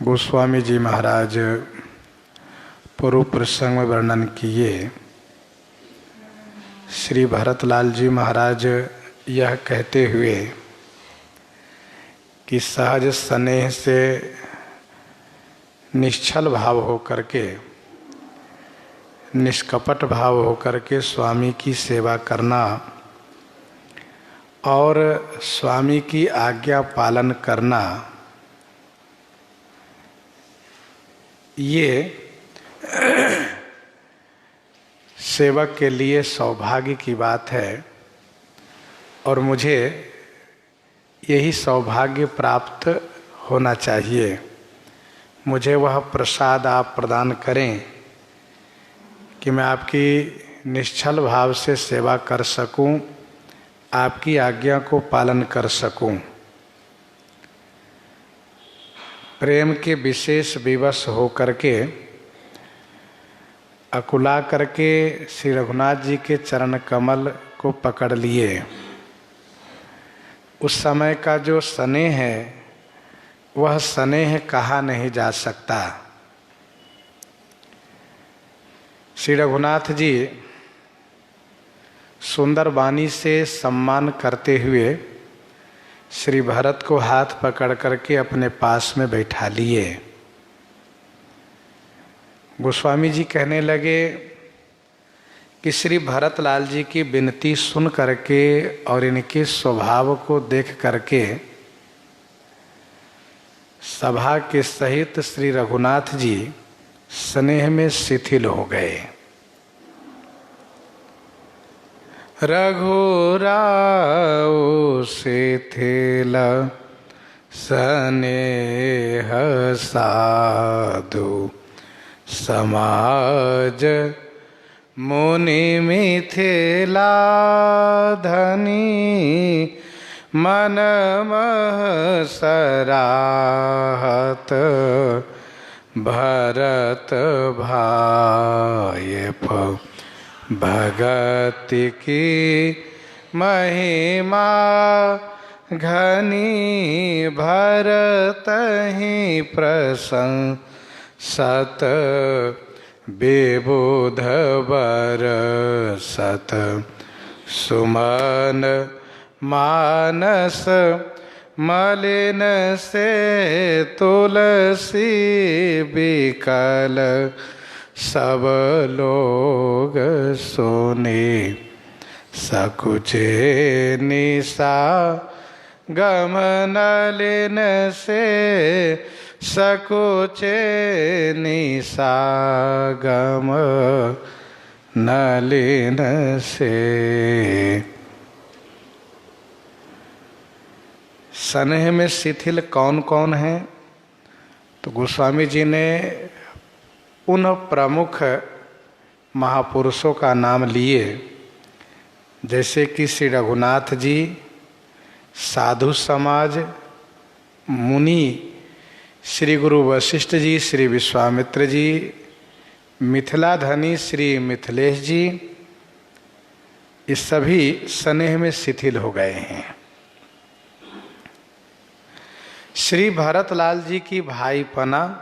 गोस्वामी जी महाराज पूर्व प्रसंग में वर्णन किए। श्री भरतलाल जी महाराज यह कहते हुए कि सहज स्नेह से निश्चल भाव होकर के, निष्कपट भाव होकर के स्वामी की सेवा करना और स्वामी की आज्ञा पालन करना, ये सेवक के लिए सौभाग्य की बात है और मुझे यही सौभाग्य प्राप्त होना चाहिए। मुझे वह प्रसाद आप प्रदान करें कि मैं आपकी निश्चल भाव से सेवा कर सकूं, आपकी आज्ञा को पालन कर सकूं। प्रेम के विशेष विवश हो करके अकुला करके श्री रघुनाथ जी के चरण कमल को पकड़ लिए। उस समय का जो स्नेह है वह स्नेह कहा नहीं जा सकता। श्री रघुनाथ जी सुंदर वाणी से सम्मान करते हुए श्री भरत को हाथ पकड़ करके अपने पास में बैठा लिए। गोस्वामी जी कहने लगे कि श्री भरतलाल जी की विनती सुन करके और इनके स्वभाव को देख करके सभा के सहित श्री रघुनाथ जी स्नेह में शिथिल हो गए। रघुराव शिथिल स्नेह साधु समाज मुनि मिथिला धनी मन मह सराहत भरत भाय भगति की महिमा घनी भरत ही प्रशंसत विबुध बरसत सुमन मानस मलिन से तुलसी बिकल सब लोग सुने सकुचे निशा गमनलिन से सकुचे निशा गम नलिन से। स्नेह में शिथिल कौन कौन है? तो गोस्वामी जी ने उन प्रमुख महापुरुषों का नाम लिए, जैसे कि श्री रघुनाथ जी, साधु समाज, मुनि श्री गुरु वशिष्ठ जी, श्री विश्वामित्र जी, मिथिला धनी श्री मिथिलेश जी, ये सभी स्नेह में शिथिल हो गए हैं। श्री भरतलाल जी की भाईपना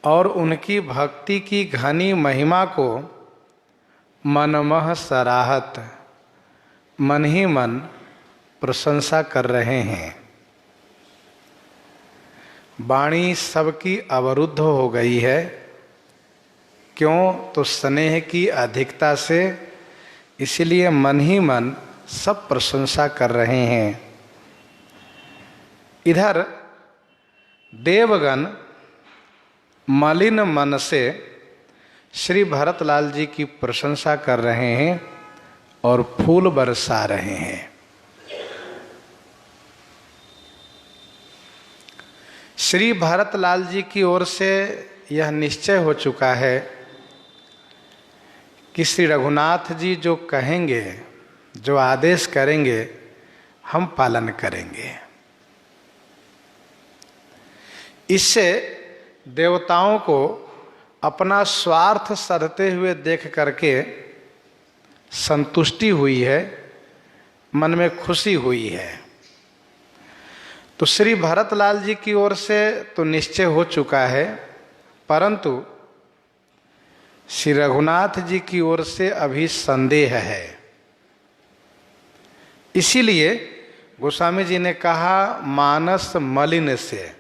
और उनकी भक्ति की घनी महिमा को मनमह सराहत, मन ही मन प्रशंसा कर रहे हैं। वाणी सबकी अवरुद्ध हो गई है। क्यों? तो स्नेह की अधिकता से, इसलिए मन ही मन सब प्रशंसा कर रहे हैं। इधर देवगण मलिन मन से श्री भरतलाल जी की प्रशंसा कर रहे हैं और फूल बरसा रहे हैं। श्री भरतलाल जी की ओर से यह निश्चय हो चुका है कि श्री रघुनाथ जी जो कहेंगे, जो आदेश करेंगे, हम पालन करेंगे। इससे देवताओं को अपना स्वार्थ सधते हुए देख करके संतुष्टि हुई है, मन में खुशी हुई है। तो श्री भरतलाल जी की ओर से तो निश्चय हो चुका है, परंतु श्री रघुनाथ जी की ओर से अभी संदेह है। इसीलिए गोस्वामी जी ने कहा मानस मलिन से,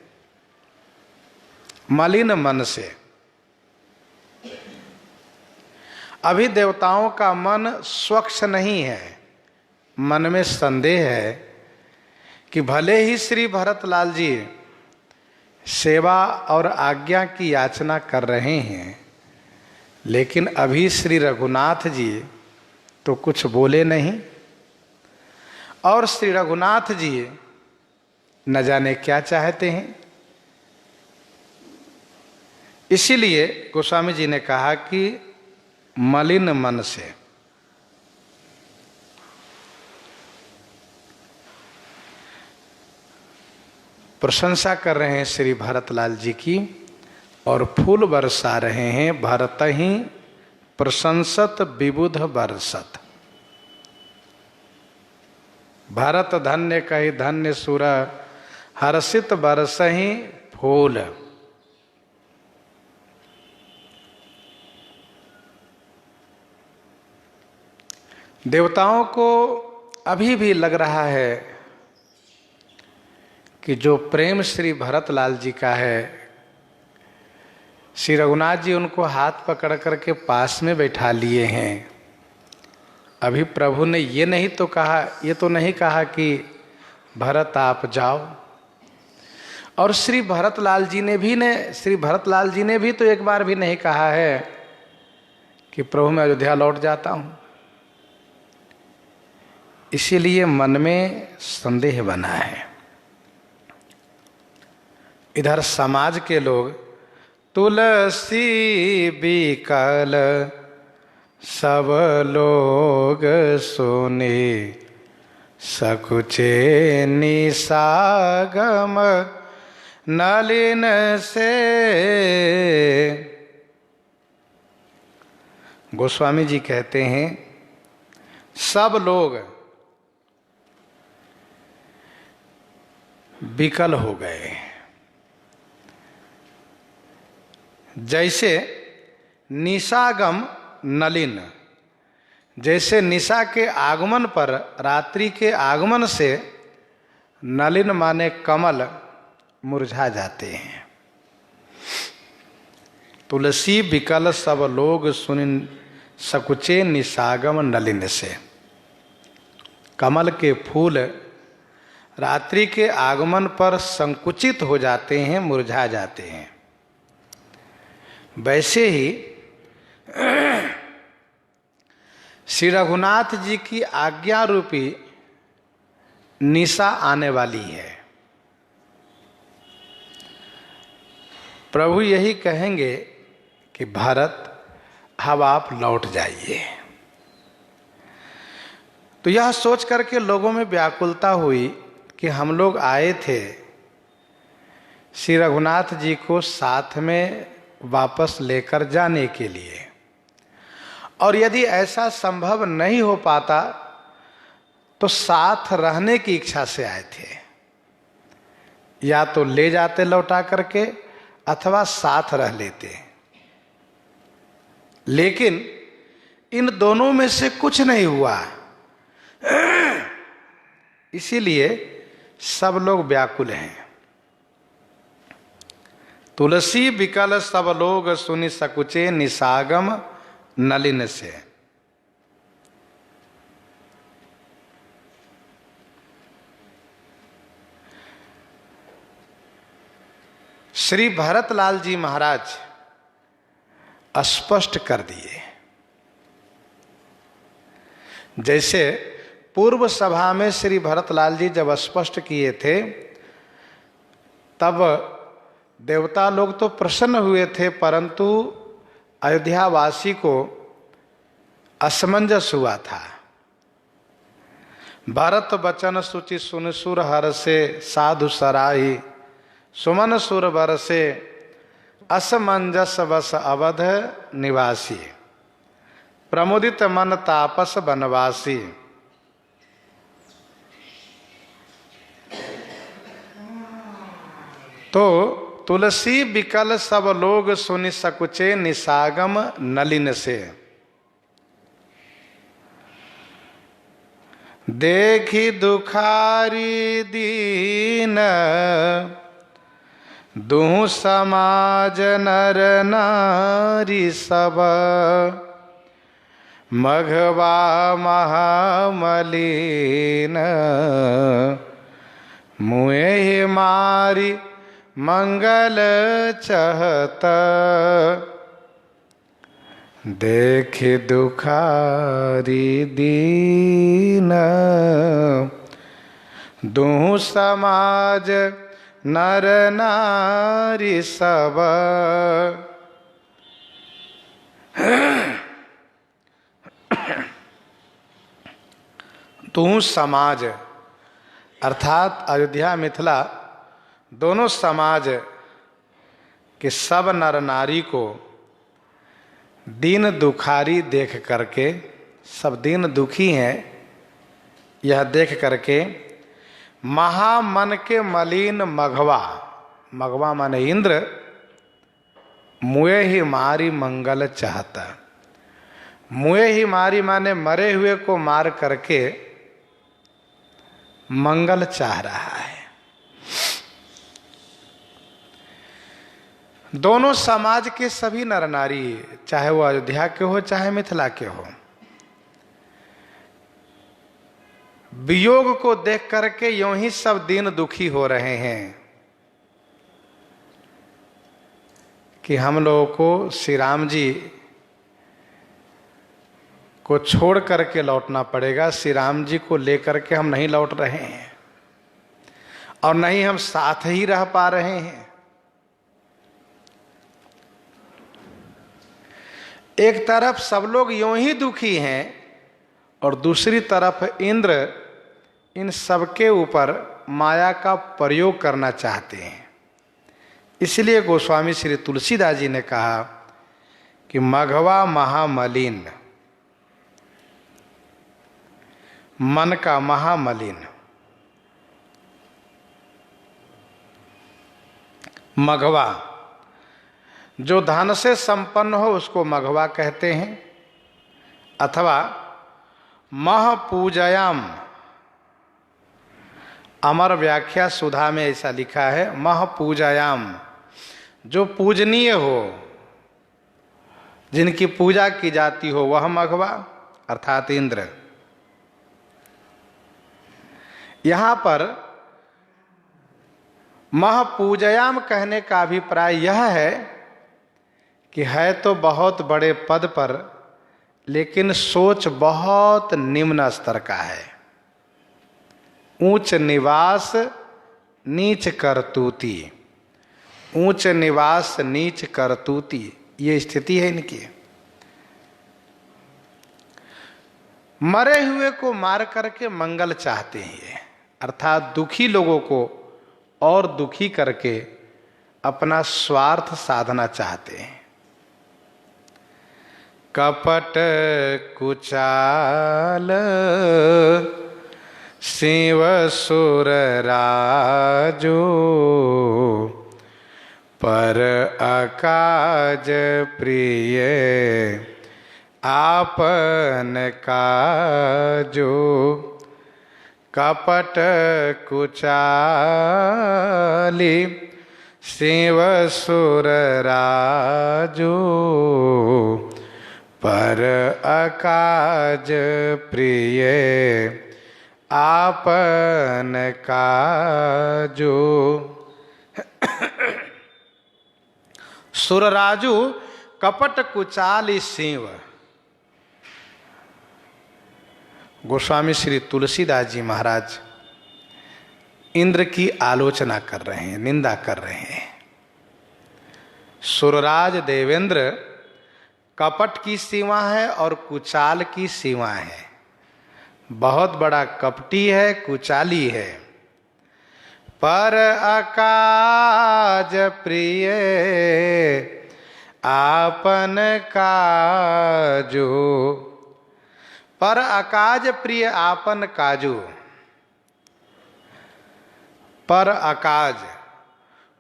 मलिन मन से। अभी देवताओं का मन स्वच्छ नहीं है, मन में संदेह है कि भले ही श्री भरतलाल जी सेवा और आज्ञा की याचना कर रहे हैं, लेकिन अभी श्री रघुनाथ जी तो कुछ बोले नहीं, और श्री रघुनाथ जी न जाने क्या चाहते हैं। इसीलिए गोस्वामी जी ने कहा कि मलिन मन से। प्रशंसा कर रहे हैं श्री भरतलाल जी की और फूल बरसा रहे हैं। भरत ही प्रशंसत विबुध बरसत, भरत धन्य कही धन्य सुर, हर्षित बरसहि फूल। देवताओं को अभी भी लग रहा है कि जो प्रेम श्री भरतलाल जी का है, श्री रघुनाथ जी उनको हाथ पकड़ करके पास में बैठा लिए हैं। अभी प्रभु ने ये नहीं तो कहा, ये तो नहीं कहा कि भरत आप जाओ। और श्री भरतलाल जी ने भी तो एक बार भी नहीं कहा है कि प्रभु मैं अयोध्या लौट जाता हूं। इसीलिए मन में संदेह बना है। इधर समाज के लोग तुलसी बिकल सब लोग सुने, सकुचे निसागम नलिन से। गोस्वामी जी कहते हैं सब लोग विकल हो गए। जैसे निशागम नलिन, जैसे निशा के आगमन पर, रात्रि के आगमन से नलिन माने कमल मुरझा जाते हैं। तुलसी विकल सब लोग सुन, सकुचे निशागम नलिन से। कमल के फूल रात्रि के आगमन पर संकुचित हो जाते हैं, मुरझा जाते हैं। वैसे ही श्री रघुनाथ जी की आज्ञा रूपी निशा आने वाली है। प्रभु यही कहेंगे कि भरत अब आप लौट जाइए। तो यह सोच करके लोगों में व्याकुलता हुई कि हम लोग आए थे श्री रघुनाथ जी को साथ में वापस लेकर जाने के लिए, और यदि ऐसा संभव नहीं हो पाता तो साथ रहने की इच्छा से आए थे। या तो ले जाते लौटा करके अथवा साथ रह लेते, लेकिन इन दोनों में से कुछ नहीं हुआ। इसीलिए सब लोग व्याकुल हैं। तुलसी विकल सब लोग सुनि, सकुचे निशागम नलिन से। श्री भरतलाल जी महाराज स्पष्ट कर दिए। जैसे पूर्व सभा में श्री भरतलाल जी जब स्पष्ट किए थे, तब देवता लोग तो प्रसन्न हुए थे, परंतु अयोध्यावासी को असमंजस हुआ था। भरत बचन सुचि सुन सुर हर से, साधु सराही सुमन सुर बरसे, असमंजस बस अवध निवासी, प्रमुदित मन तापस बनवासी। तो तुलसी बिकल सब लोग सुनि सकुचे निसागम नलिन से। देखी दुखारी दीन दुहु समाज नर नारी सब। मघवा महामलिन मुए मारी मंगल चहत। देख दुखारी दीन दुहु समाज नर नारी सब। दुहु समाज अर्थात अयोध्या मिथिला दोनों समाज के सब नर नारी को दीन दुखारी देख करके, सब दीन दुखी हैं यह देख करके, महामन के मलिन मघवा, मघवा माने इंद्र, मुए ही मारी मंगल चाहता। मुए ही मारी माने मरे हुए को मार करके मंगल चाह रहा है। दोनों समाज के सभी नर नारी, चाहे वो अयोध्या के हो चाहे मिथिला के हो, वियोग को देख करके यूं ही सब दिन दुखी हो रहे हैं कि हम लोगों को श्री राम जी को छोड़ करके लौटना पड़ेगा। श्री राम जी को लेकर के हम नहीं लौट रहे हैं और नहीं हम साथ ही रह पा रहे हैं। एक तरफ सब लोग यूं ही दुखी हैं और दूसरी तरफ इंद्र इन सबके ऊपर माया का प्रयोग करना चाहते हैं। इसलिए गोस्वामी श्री तुलसीदास जी ने कहा कि मघवा महामलिन, मन का महामलिन, मघवा जो धन से संपन्न हो उसको मघवा कहते हैं, अथवा महपूजयाम, अमर व्याख्या सुधा में ऐसा लिखा है, महपूजयाम जो पूजनीय हो, जिनकी पूजा की जाती हो वह मघवा अर्थात इंद्र। यहां पर महपूजयाम कहने का अभिप्राय यह है कि है तो बहुत बड़े पद पर लेकिन सोच बहुत निम्न स्तर का है। ऊंच निवास नीच करतूती, ऊंच निवास नीच करतूती, ये स्थिति है इनकी। मरे हुए को मार करके मंगल चाहते हैं ये, अर्थात दुखी लोगों को और दुखी करके अपना स्वार्थ साधना चाहते हैं। कपट कुचाल शिव सुर राजो, पर अकाज प्रिय आपन काजो। कपट कुचाली शिव सुर राजो, पर अकाज प्रिय आपन काजो। सुरराजू कपट कुचाली शिव। गोस्वामी श्री तुलसीदास जी महाराज इंद्र की आलोचना कर रहे हैं, निंदा कर रहे हैं। सुरराज देवेंद्र कपट की सीमा है और कुचाल की सीमा है, बहुत बड़ा कपटी है, कुचाली है। पर अकाज प्रिय आपन काजो, पर अकाज प्रिय आपन काजो। पर अकाज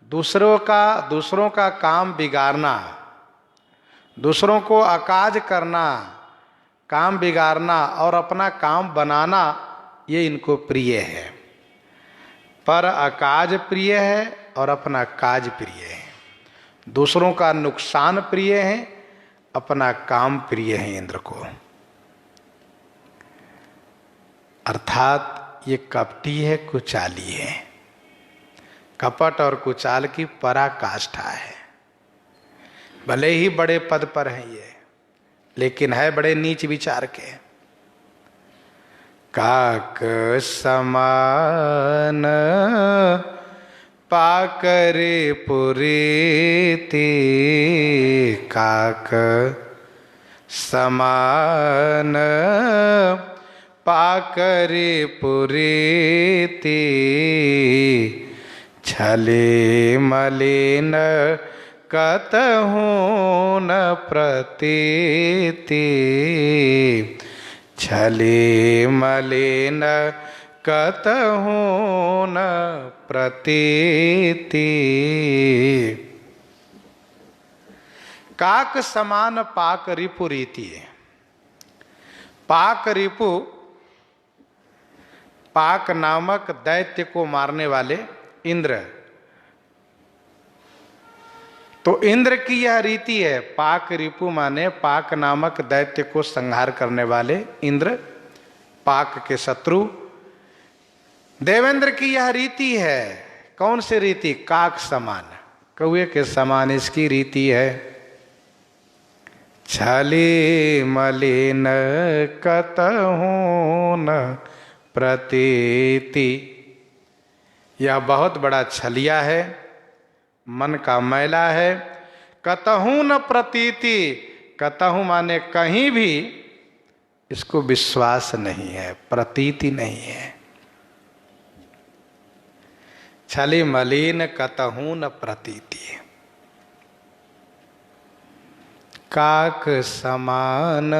दूसरों का काम बिगाड़ना, दूसरों को अकाज करना, काम बिगाड़ना और अपना काम बनाना, ये इनको प्रिय है। पर अकाज प्रिय है और अपना काज प्रिय है। दूसरों का नुकसान प्रिय है, अपना काम प्रिय है इंद्र को। अर्थात ये कपटी है, कुचाली है। कपट और कुचाल की पराकाष्ठा है। भले ही बड़े पद पर हैं ये, लेकिन है बड़े नीच विचार के। काक समान पाकरे पुरीति, काक समान पाकरे पुरीति, छले मलिन कतहु न प्रतीति, छले मलिन कतहु न प्रतीति। काक समान पाक रिपु रीति। पाक रिपु, पाक नामक दैत्य को मारने वाले इंद्र। तो इंद्र की यह रीति है। पाक रिपु माने पाक नामक दैत्य को संहार करने वाले इंद्र, पाक के शत्रु। देवेंद्र की यह रीति है। कौन सी रीति? काक समान, कौए के समान इसकी रीति है। छली मलिन कतहु न प्रतीति। यह बहुत बड़ा छलिया है, मन का मैला है। कतहु न प्रतीति, कतहु माने कहीं भी इसको विश्वास नहीं है, प्रतीति नहीं है। छली मलिन कतहु न प्रतीति। काक समान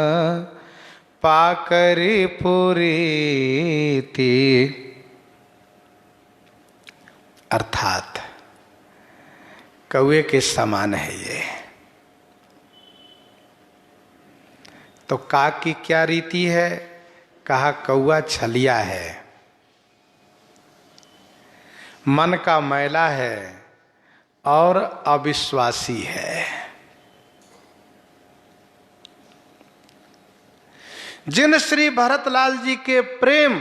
पाकरी पुरीति। अर्थात कौए के समान है ये। तो काक की क्या रीति है? कहा कौआ छलिया है, मन का मैला है और अविश्वासी है। जिन श्री भरतलाल जी के प्रेम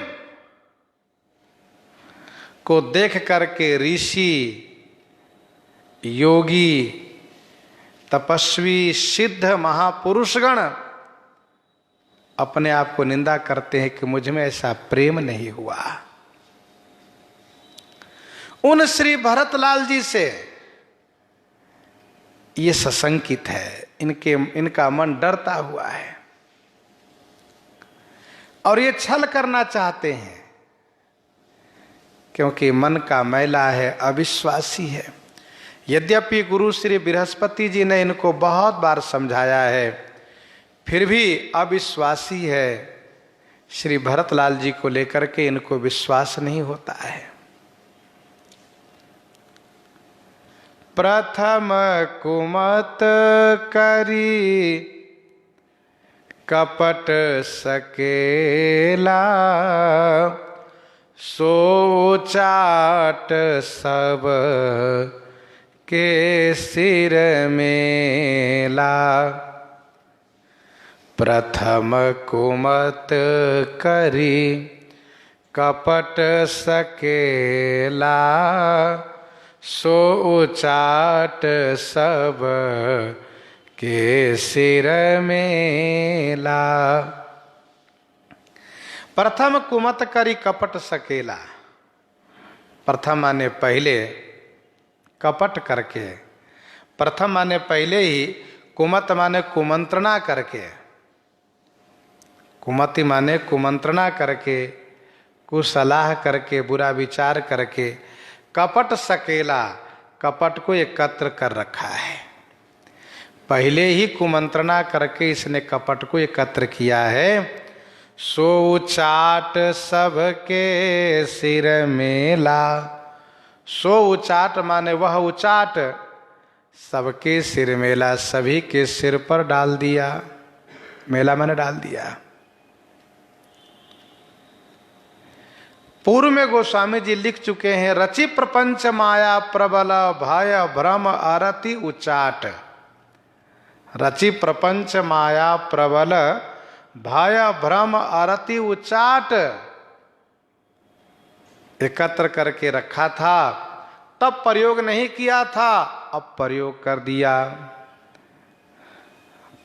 को देख करके ऋषि, योगी, तपस्वी, सिद्ध महापुरुषगण अपने आप को निंदा करते हैं कि मुझ में ऐसा प्रेम नहीं हुआ, उन श्री भरतलाल जी से ये सशंकित है। इनका मन डरता हुआ है और ये छल करना चाहते हैं, क्योंकि मन का मैला है, अविश्वासी है। यद्यपि गुरु श्री बृहस्पति जी ने इनको बहुत बार समझाया है, फिर भी अविश्वासी है। श्री भरतलाल जी को लेकर के इनको विश्वास नहीं होता है। प्रथम कुमत करी कपट सकेला, सो चाट सब के सिर मेला। प्रथम कुमत करी कपट सकेला, सो चाट सब के सिर मेला। प्रथम कुमत करी कपट सकेला। प्रथम माने पहले, कपट करके। प्रथम माने पहले ही, कुमत माने कुमंत्रणा करके। कुमति माने कुमंत्रणा करके, कुसलाह करके, बुरा विचार करके। कपट सकेला, कपट को एकत्र कर रखा है। पहले ही कुमंत्रणा करके इसने कपट को एकत्र किया है। सो चाट सबके सिर मेला, सो उचाट माने वह उचाट सबके सिर मेला, सभी के सिर पर डाल दिया। मेला मैंने डाल दिया। पूर्व में गोस्वामी जी लिख चुके हैं, रचि प्रपंच माया प्रबल भय भ्रम आरति उचाट। रचि प्रपंच माया प्रबल भय भ्रम आरति उचाट एकत्र करके रखा था, तब प्रयोग नहीं किया था, अब प्रयोग कर दिया।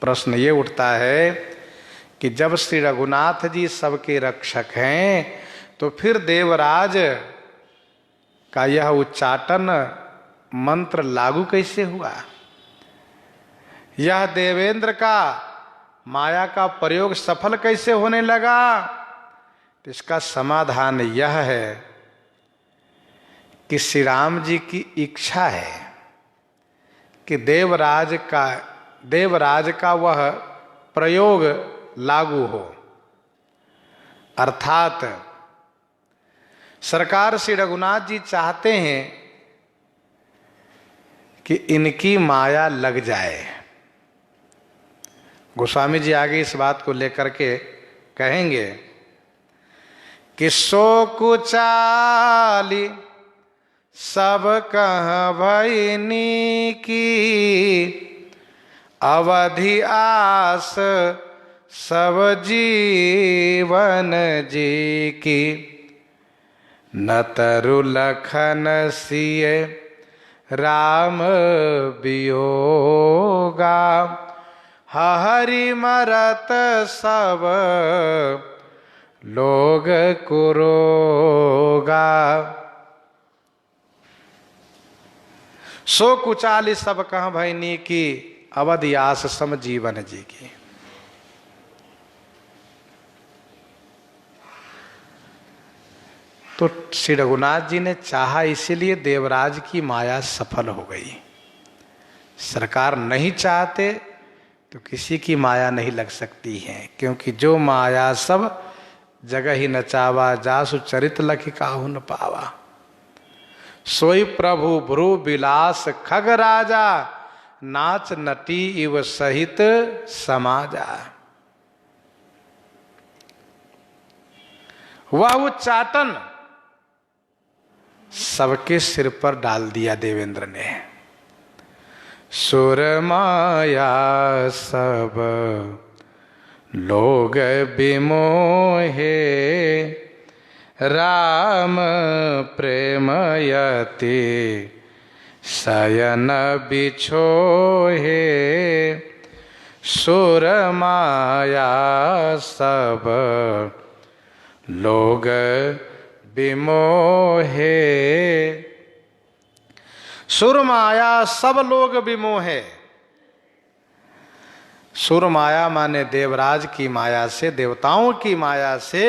प्रश्न ये उठता है कि जब श्री रघुनाथ जी सबके रक्षक हैं तो फिर देवराज का यह उच्चाटन मंत्र लागू कैसे हुआ? यह देवेंद्र का माया का प्रयोग सफल कैसे होने लगा? तो इसका समाधान यह है कि श्री राम जी की इच्छा है कि देवराज का वह प्रयोग लागू हो। अर्थात सरकार श्री रघुनाथ जी चाहते हैं कि इनकी माया लग जाए। गोस्वामी जी आगे इस बात को लेकर के कहेंगे कि सो कुचाली सब कह भइनी की, अवधि आस सब जीवन जी की, न तरु लखन सिए राम वियोगा, हरि मरत सब लोग कुरोगा। सो कुचाली सब कह भइनी की, अवधि आस सम जीवन जी की। तो श्री रघुनाथ जी ने चाहा, इसीलिए देवराज की माया सफल हो गई। सरकार नहीं चाहते तो किसी की माया नहीं लग सकती है, क्योंकि जो माया सब जगह ही नचावा, जासु चरित लखि काहू न पावा। सोई प्रभु भ्रु विलास खग राजा, नाच नटी इव सहित समाजा। वह उच्चाटन सबके सिर पर डाल दिया देवेंद्र ने। सुर माया सब लोग विमोहे, राम प्रेमयति शयन बिछोहे। सुर माया सब लोग विमोहे। सुर माया सब लोग विमोहे। सुर माया माने देवराज की माया से, देवताओं की माया से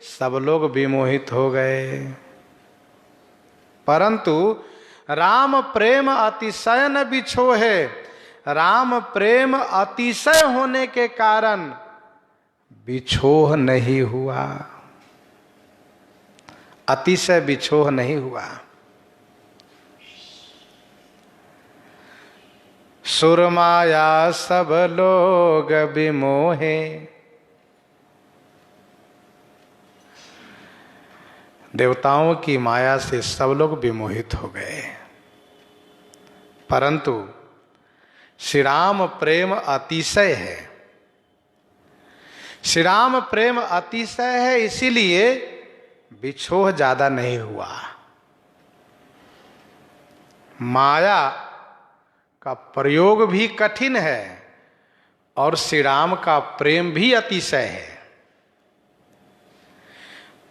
सब लोग विमोहित हो गए। परंतु राम प्रेम अतिशय न बिछोहे। राम प्रेम अतिशय होने के कारण बिछोह नहीं हुआ, अतिशय बिछोह नहीं हुआ। सुर माया सब लोग विमोहे। देवताओं की माया से सब लोग विमोहित हो गए, परंतु श्री राम प्रेम अतिशय है। श्री राम प्रेम अतिशय है, इसीलिए बिछोह ज्यादा नहीं हुआ। माया का प्रयोग भी कठिन है और श्री राम का प्रेम भी अतिशय है।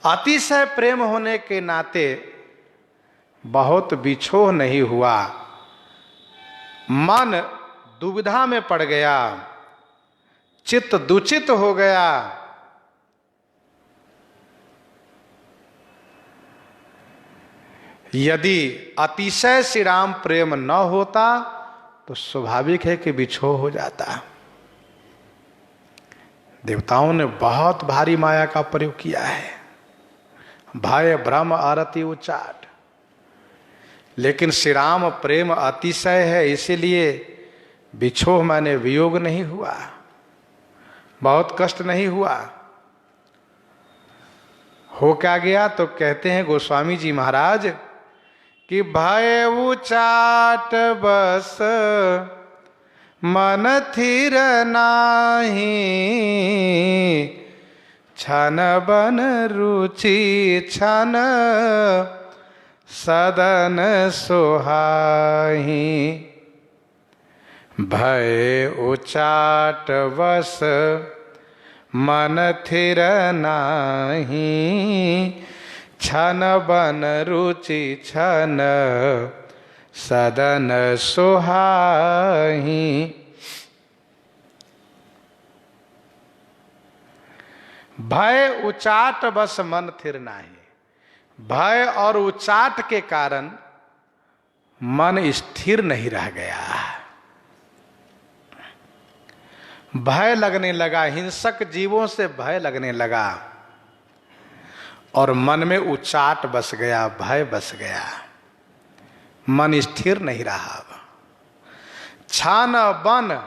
अतिशय प्रेम होने के नाते बहुत बिछोह नहीं हुआ। मन दुविधा में पड़ गया, चित्त दुचित हो गया। यदि अतिशय श्री राम प्रेम न होता तो स्वाभाविक है कि बिछोह हो जाता। देवताओं ने बहुत भारी माया का प्रयोग किया है। भय भ्रम आरति उच्चाट, लेकिन श्री राम प्रेम अतिशय है, इसीलिए बिछोह माने वियोग नहीं हुआ, बहुत कष्ट नहीं हुआ। हो क्या गया? तो कहते हैं गोस्वामी जी महाराज कि भय उचाट बस मन थिर नाही, छन बन रुचि छन सदन सोहाही। भय उचाट बस मन थिर नाही, छन बन रुचि छन सदन सोहाही। भय उचाट बस मन थिर नाही, भय और उचाट के कारण मन स्थिर नहीं रह गया, भय लगने लगा, हिंसक जीवों से भय लगने लगा और मन में उचाट बस गया, भय बस गया, मन स्थिर नहीं रहा। छान बन,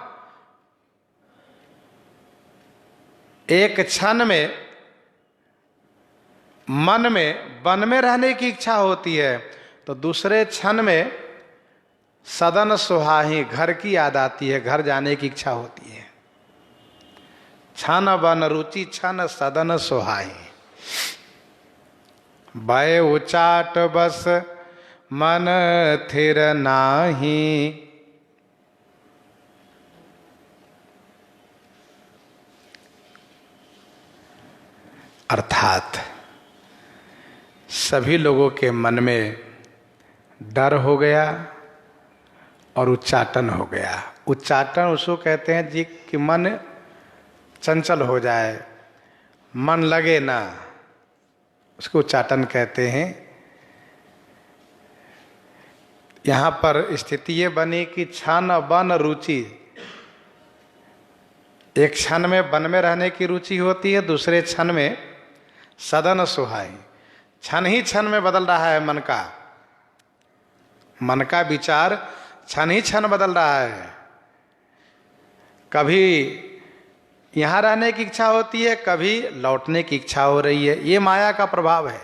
एक क्षण में मन में वन में रहने की इच्छा होती है तो दूसरे क्षण में सदन सुहाही, घर की याद आती है, घर जाने की इच्छा होती है। छन बन रुचि छन सदन सुहाही। भय उचाट बस मन थिर नाही। अर्थात सभी लोगों के मन में डर हो गया और उच्चाटन हो गया। उच्चाटन उसको कहते हैं जी कि मन चंचल हो जाए, मन लगे ना, उसको उच्चाटन कहते हैं। यहाँ पर स्थिति ये बनी कि क्षण बन रुचि, एक क्षण में वन में रहने की रुचि होती है, दूसरे क्षण में सदन सुहाई। क्षण ही क्षण में बदल रहा है मन का, मन का विचार क्षण ही क्षण बदल रहा है। कभी यहाँ रहने की इच्छा होती है, कभी लौटने की इच्छा हो रही है। ये माया का प्रभाव है।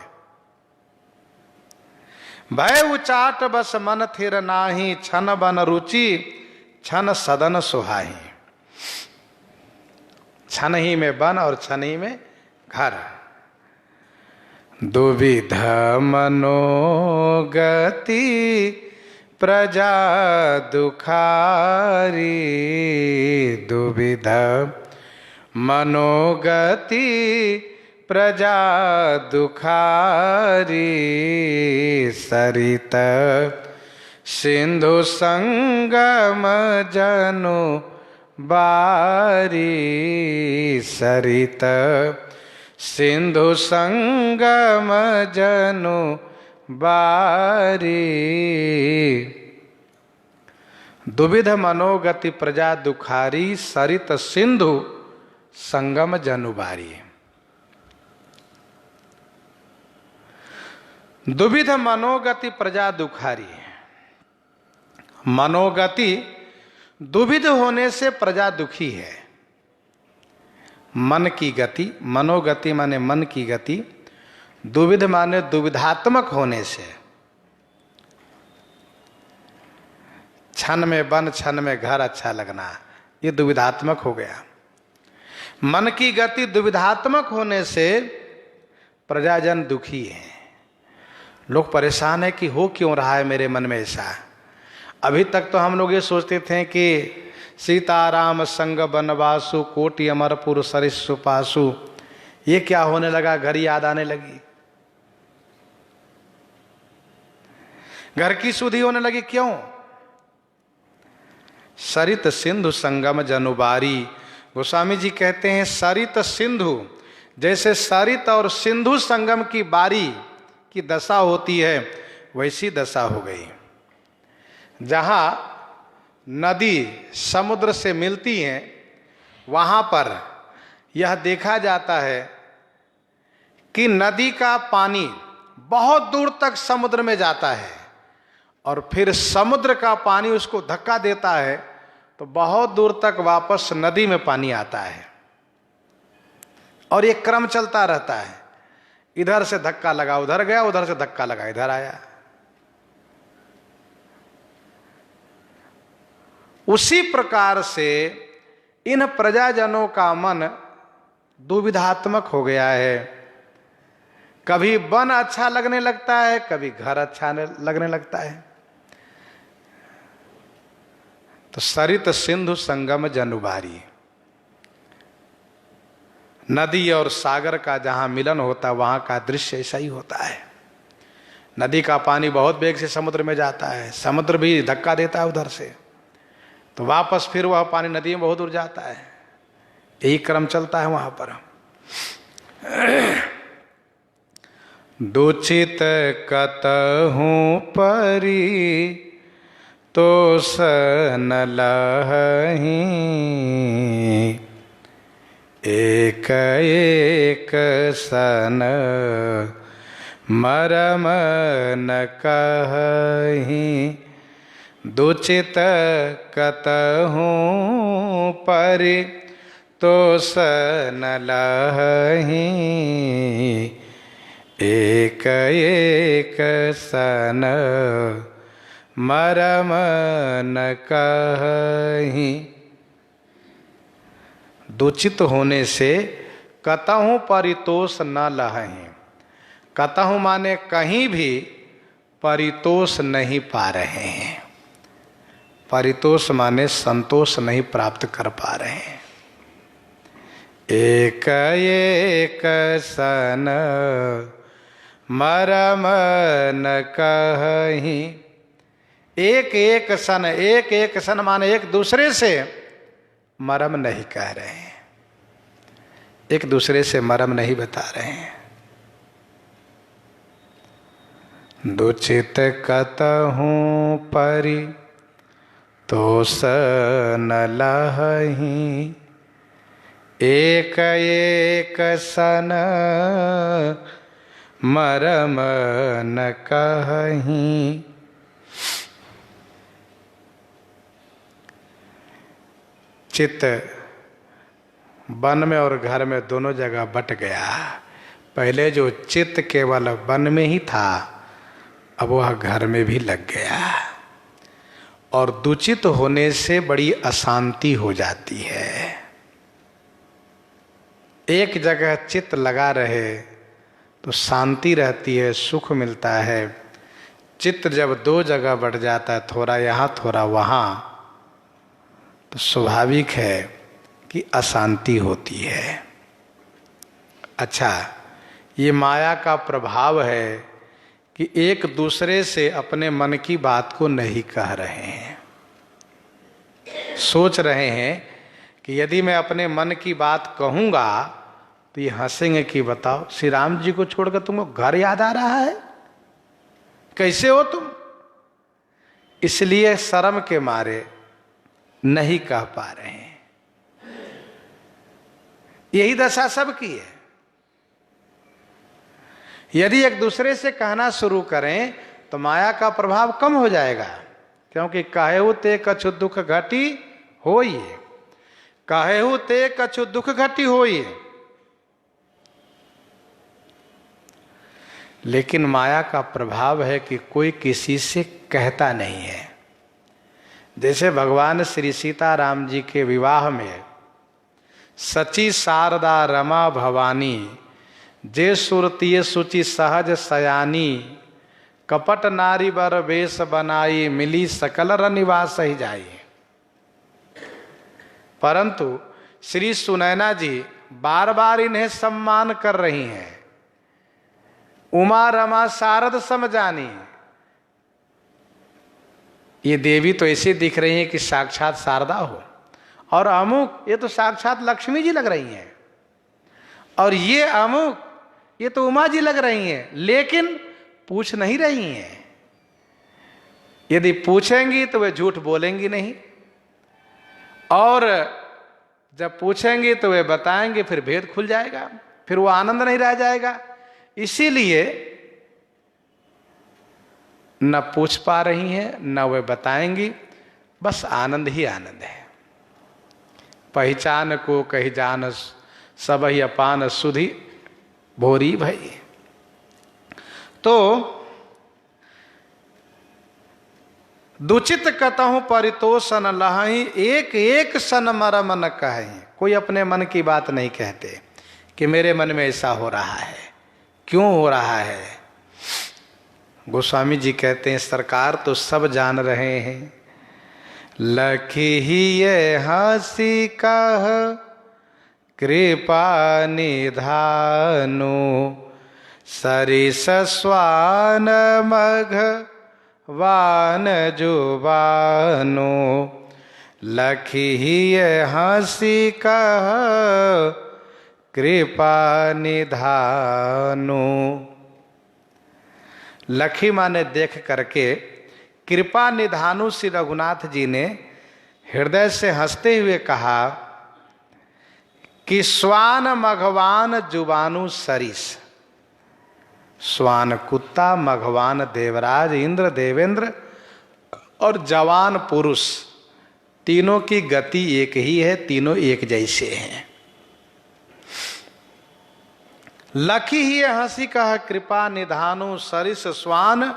भय उचाट बस मन थिर नाही, छन बन रुचि छन सदन सुहाही। क्षण ही में बन और क्षण ही में घर। दुविध मनोगति प्रजा दुखारी, दुविध मनोगति प्रजा दुखारी। सरित सिंधु संगम जनु बारी, सरित सिंधु संगम जनु बारी। दुविध मनोगति प्रजा दुखारी, सरित सिंधु संगम जनु बारी। दुविध मनोगति प्रजा दुखारी। मनोगति दुविध होने से प्रजा दुखी है। मन की गति, मनोगति माने मन की गति, दुविध माने दुविधात्मक होने से। क्षण में वन क्षण में घर अच्छा लगना, ये दुविधात्मक हो गया। मन की गति दुविधात्मक होने से प्रजाजन दुखी है। लोग परेशान है कि हो क्यों रहा है मेरे मन में ऐसा। अभी तक तो हम लोग ये सोचते थे कि सीताराम संग बनवासु कोटि अमरपुर सरिस्सु पासु, ये क्या होने लगा, घर याद आने लगी, घर की सुधि होने लगी। क्यों? सरित सिंधु संगम जनुबारी। गोस्वामी जी कहते हैं सरित सिंधु, जैसे सरित और सिंधु संगम की बारी की दशा होती है, वैसी दशा हो गई। जहां नदी समुद्र से मिलती हैं, वहां पर यह देखा जाता है कि नदी का पानी बहुत दूर तक समुद्र में जाता है और फिर समुद्र का पानी उसको धक्का देता है तो बहुत दूर तक वापस नदी में पानी आता है, और ये क्रम चलता रहता है। इधर से धक्का लगा उधर गया, उधर से धक्का लगा इधर आया। उसी प्रकार से इन प्रजाजनों का मन दुविधात्मक हो गया है। कभी वन अच्छा लगने लगता है, कभी घर अच्छा लगने लगता है। तो सरित सिंधु संगम जनुबारी, नदी और सागर का जहां मिलन होता है वहां का दृश्य ऐसा ही होता है। नदी का पानी बहुत वेग से समुद्र में जाता है, समुद्र भी धक्का देता है उधर से, तो वापस फिर वह पानी नदी में बहुत दूर जाता है। यही क्रम चलता है वहां पर। दूचित कतहूँ परी तो सन लहहीं, एक एक सन मरम न कहीं। दूचित कतहूँ परी तो सन लहहीं, एक एक सन मरम न कहीं। दूचित होने से कतहूँ परितोष न लहहीं। कतहूँ माने कहीं भी परितोष नहीं पा रहे हैं। परितोष माने संतोष नहीं प्राप्त कर पा रहे हैं। एक एक सन मरम न कहीं। एक एक सन माने एक दूसरे से मरम नहीं कह रहे हैं, एक दूसरे से मरम नहीं बता रहे हैं। दूचित कतहूँ परी तो सन लहहीं, एक एक सन मरम न कहीं। चित्त वन में और घर में दोनों जगह बट गया। पहले जो चित्त केवल वन में ही था, अब वह घर में भी लग गया। और दूचित होने से बड़ी अशांति हो जाती है। एक जगह चित्त लगा रहे तो शांति रहती है, सुख मिलता है। चित्त जब दो जगह बढ़ जाता है, थोड़ा यहाँ थोड़ा वहाँ, तो स्वाभाविक है कि अशांति होती है। अच्छा, ये माया का प्रभाव है कि एक दूसरे से अपने मन की बात को नहीं कह रहे हैं। सोच रहे हैं कि यदि मैं अपने मन की बात कहूँगा तो ये हंसेंगे कि बताओ श्री राम जी को छोड़कर तुमको घर याद आ रहा है, कैसे हो तुम। इसलिए शर्म के मारे नहीं कह पा रहे हैं। यही दशा सबकी है। यदि एक दूसरे से कहना शुरू करें तो माया का प्रभाव कम हो जाएगा, क्योंकि काहेहु ते कछु दुख घटी होइए, काहेहु ते कछु दुख घटी होइए। लेकिन माया का प्रभाव है कि कोई किसी से कहता नहीं है। जैसे भगवान श्री सीताराम जी के विवाह में सची शारदा रमा भवानी, जे सुरतीय सुचि सहज सयानी, कपट नारी बर वेश बनाई, मिली सकल रनिवास ही जाई। परंतु श्री सुनैना जी बार बार इन्हें सम्मान कर रही हैं। उमा रमा शारद समझानी, ये देवी तो ऐसे दिख रही है कि साक्षात शारदा हो, और अमुक ये तो साक्षात लक्ष्मी जी लग रही हैं, और ये अमुक ये तो उमा जी लग रही हैं, लेकिन पूछ नहीं रही हैं। यदि पूछेंगी तो वे झूठ बोलेंगी नहीं, और जब पूछेंगी तो वे बताएंगे, फिर भेद खुल जाएगा, फिर वो आनंद नहीं रह जाएगा। इसीलिए न पूछ पा रही हैं न वे बताएंगी, बस आनंद ही आनंद है। पहचान को कही जान सब ही अपान सुधि भोरी भई। तो दुचित कतहु परितोषन लहही, एक एक सन मरम न कहीं। कोई अपने मन की बात नहीं कहते कि मेरे मन में ऐसा हो रहा है, क्यों हो रहा है। गोस्वामी जी कहते हैं सरकार तो सब जान रहे हैं। लखी ही ये हंसी कह कृपा निधानु, सरिस स्वान मघ वान जुबानो। लखी ही ये हंसी कह कृपा निधानु। लखी माने देख करके, कृपा निधानु श्री रघुनाथ जी ने हृदय से हंसते हुए कहा कि स्वान मघवान जुबानु सरिस। स्वान कुत्ता, मघवान देवराज इंद्र देवेंद्र और जवान पुरुष, तीनों की गति एक ही है, तीनों एक जैसे हैं। लखी ही हंसी कह कृपा निधानु, सरिस स्वान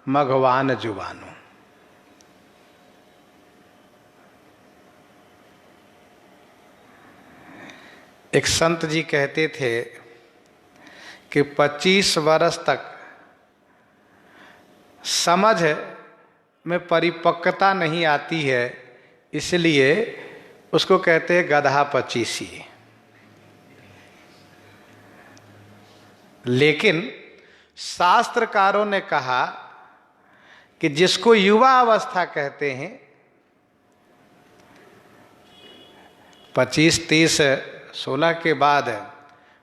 मघवान जुबानु। एक संत जी कहते थे कि 25 वर्ष तक समझ में परिपक्वता नहीं आती है, इसलिए उसको कहते हैं गधा 25। लेकिन शास्त्रकारों ने कहा कि जिसको युवा अवस्था कहते हैं, 25, 30, 16 के बाद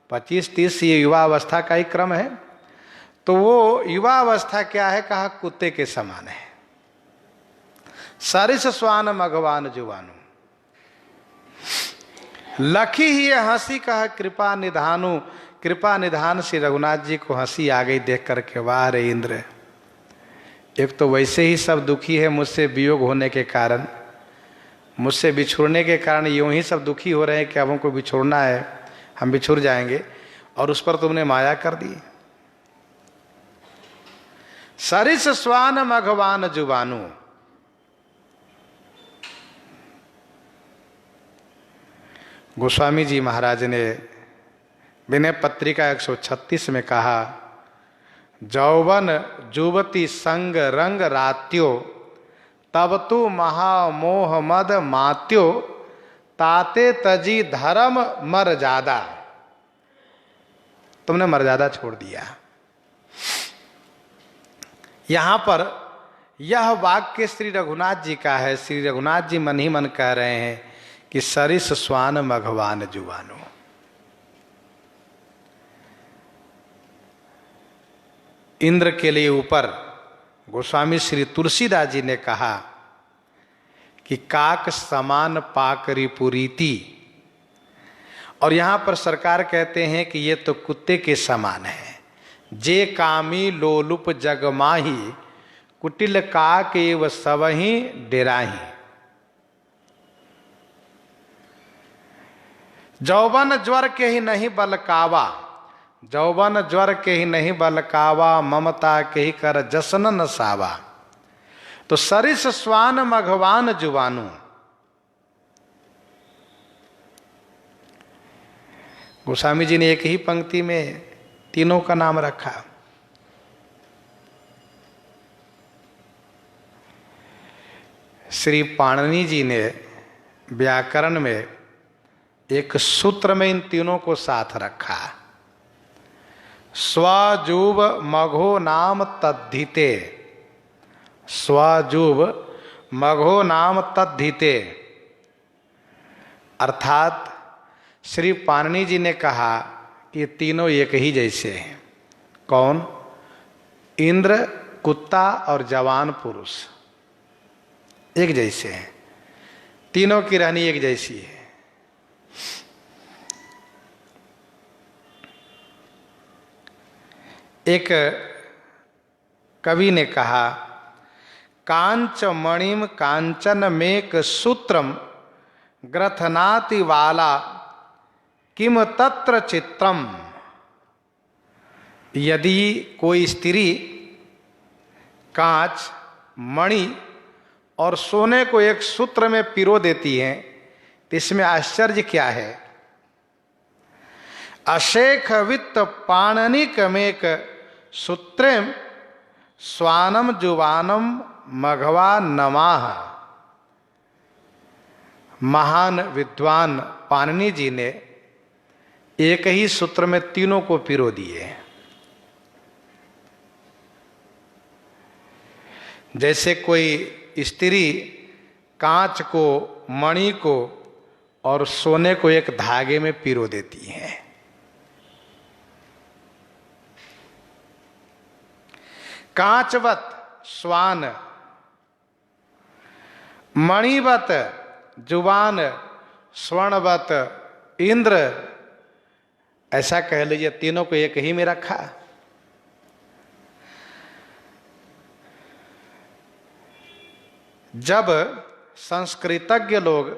25, 30 ये युवा अवस्था का ही क्रम है। तो वो युवा अवस्था क्या है, कहा कुत्ते के समान है। सरिस स्वान मघवान जुबानु। लखी ही हंसी कहा कृपा निधानु। कृपा निधान श्री रघुनाथ जी को हंसी आ गई देख करके, वाह रे इंद्र, एक तो वैसे ही सब दुखी है मुझसे वियोग होने के कारण, मुझसे बिछुड़ने के कारण यूं ही सब दुखी हो रहे हैं कि अब हमको बिछुड़ना है, हम बिछुड़ जाएंगे, और उस पर तुमने माया कर दी। सरिस स्वान मघवान जुबानु। गोस्वामी जी महाराज ने विनय पत्रिका 136 में कहा, जौवन जुवती संग रंग रात्यो, तब तु महामोह मद मात्यो, ताते तजी धर्म मर्यादा। तुमने मर्यादा छोड़ दिया। यहां पर यह वाक्य श्री रघुनाथ जी का है। श्री रघुनाथ जी मन ही मन कह रहे हैं कि सरिस स्वान मघवान जुबानो। इंद्र के लिए ऊपर गोस्वामी श्री तुलसीदास जी ने कहा कि काक समान पाकरी पुरीति, और यहां पर सरकार कहते हैं कि ये तो कुत्ते के समान है। जे कामी लोलुप जगमाही, कुटिल काक एव सबही डेराही। जौवन ज्वर के ही नहीं बलकावा, जौवन ज्वर के ही नहीं बलकावा, ममता के ही कर जसन न सावा। तो सरिस स्वान मघवान जुबानु। गोस्वामी जी ने एक ही पंक्ति में तीनों का नाम रखा। श्री पाणिनि जी ने व्याकरण में एक सूत्र में इन तीनों को साथ रखा। स्वजुब मघो नाम तद्धिते, स्वजुब मघो नाम तद्धिते। अर्थात श्री पाणिनि जी ने कहा कि ये तीनों एक ही जैसे हैं। कौन? इंद्र, कुत्ता और जवान पुरुष एक जैसे हैं, तीनों की रहनी एक जैसी है। एक कवि ने कहा, कांच मणिम कांचन मेक सूत्रम ग्रथनाति वाला किम तत्र चित्रम। यदि कोई स्त्री कांच, मणि और सोने को एक सूत्र में पिरो देती है तो इसमें आश्चर्य क्या है। अशेख वित्त पाणनिकमेक सूत्रेम स्वानम जुवानम मघवा नमाह। महान विद्वान पाणिनि जी ने एक ही सूत्र में तीनों को पिरो दिए। जैसे कोई स्त्री कांच को, मणि को और सोने को एक धागे में पिरो देती है। कांचवत स्वान, मणिवत जुबान, स्वर्णवत इंद्र, ऐसा कह लीजिए तीनों को एक ही में रखा। जब संस्कृतज्ञ लोग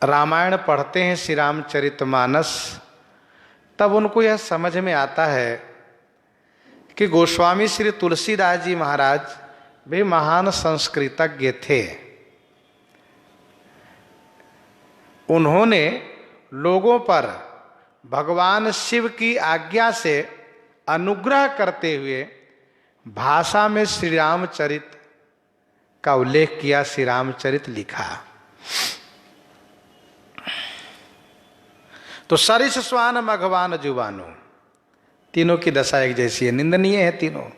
रामायण पढ़ते हैं, श्री रामचरितमानस, तब उनको यह समझ में आता है कि गोस्वामी श्री तुलसीदास जी महाराज भी महान संस्कृतज्ञ थे। उन्होंने लोगों पर भगवान शिव की आज्ञा से अनुग्रह करते हुए भाषा में श्री रामचरित का उल्लेख किया, श्री रामचरित लिखा। तो सरिस स्वान मघवान जुबानो, तीनों की दशा एक जैसी है, निंदनीय है तीनों।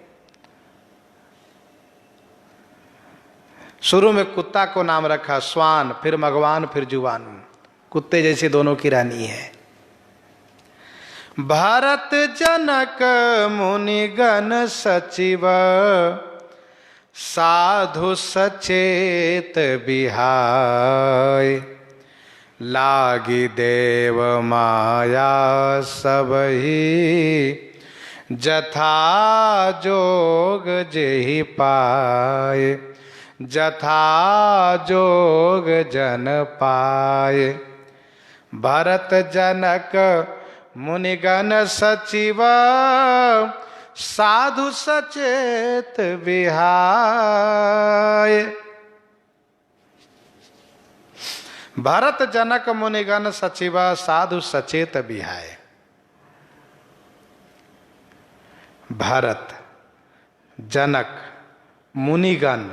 शुरू में कुत्ता को नाम रखा स्वान, फिर मघवान, फिर जुबानो, कुत्ते जैसी दोनों की रानी है। भारत जनक मुनिगण सचिव साधु सचेत बिहाय। लागी देव माया सबही जथा जोग जेहि पाए। जथा जोग जन पाए। भरत जनक मुनिगण सचिव साधु सचेत बिहाय। भरत जनक मुनिगण सचिव साधु सचेत बिहाय। भरत, जनक, मुनिगण,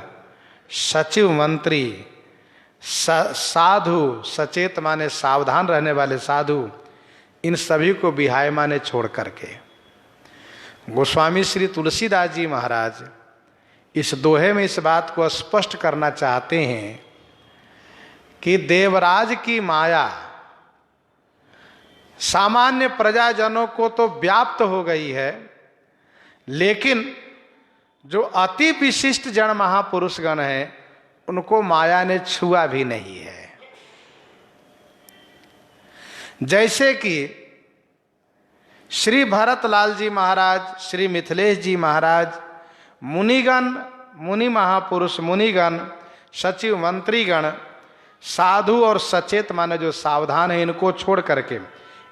सचिव मंत्री, साधु, सचेत माने सावधान रहने वाले साधु, इन सभी को बिहाय माने छोड़ करके। गोस्वामी श्री तुलसीदास जी महाराज इस दोहे में इस बात को स्पष्ट करना चाहते हैं कि देवराज की माया सामान्य प्रजाजनों को तो व्याप्त हो गई है, लेकिन जो अति विशिष्ट जन महापुरुषगण हैं उनको माया ने छुआ भी नहीं है। जैसे कि श्री भरतलाल जी महाराज, श्री मिथिलेश जी महाराज, मुनिगण, मुनि महापुरुष, मुनिगण, सचिव मंत्रीगण, साधु और सचेत माने जो सावधान है, इनको छोड़ करके,